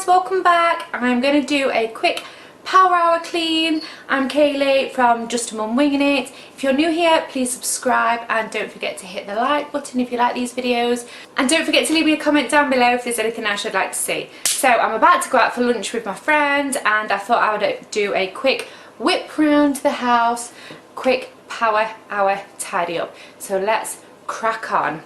guys, welcome back. I'm going to do a quick power hour clean. I'm Kaylee from Just a Mum Winging It. If you're new here, please subscribe and don't forget to hit the like button if you like these videos, and don't forget to leave me a comment down below if there's anything else you'd like to see. So I'm about to go out for lunch with my friend and I thought I would do a quick whip round the house, quick power hour tidy up. So let's crack on.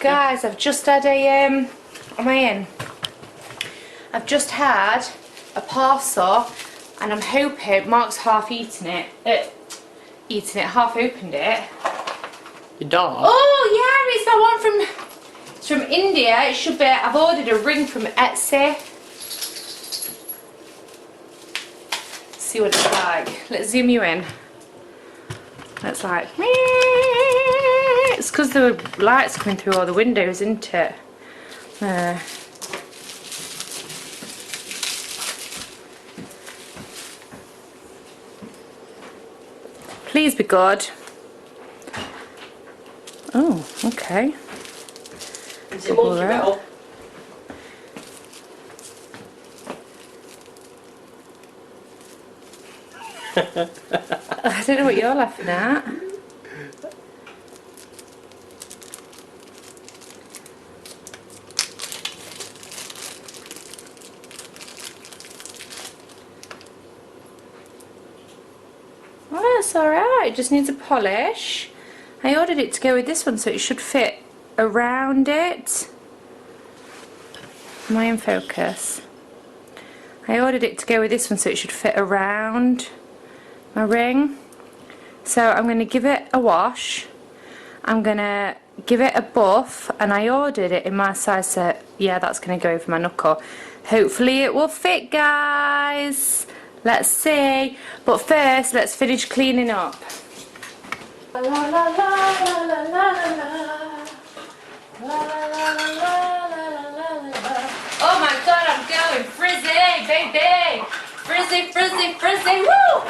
Guys, I've just had a, I've just had a parcel and I'm hoping Mark's half eaten it, half opened it. Your dog? Oh yeah, it's from India. It should be, I've ordered a ring from Etsy. Let's see what it's like. Let's zoom you in. It's like, it's because the light's coming through all the windows, isn't it? Please be good. Oh, okay. Is it multi-metal? I don't know what you're laughing at. Oh, that's alright, it just needs a polish. I ordered it to go with this one so it should fit around it. Am I in focus? I ordered it to go with this one so it should fit around my ring. So I'm going to give it a wash. I'm going to give it a buff, and I ordered it in my size, so yeah, that's going to go over my knuckle. Hopefully it will fit, guys. Let's see. But first, let's finish cleaning up. La la la la la la la la. La la la la la la la. Oh my god, I'm going frizzy, baby! Frizzy, frizzy, frizzy, woo!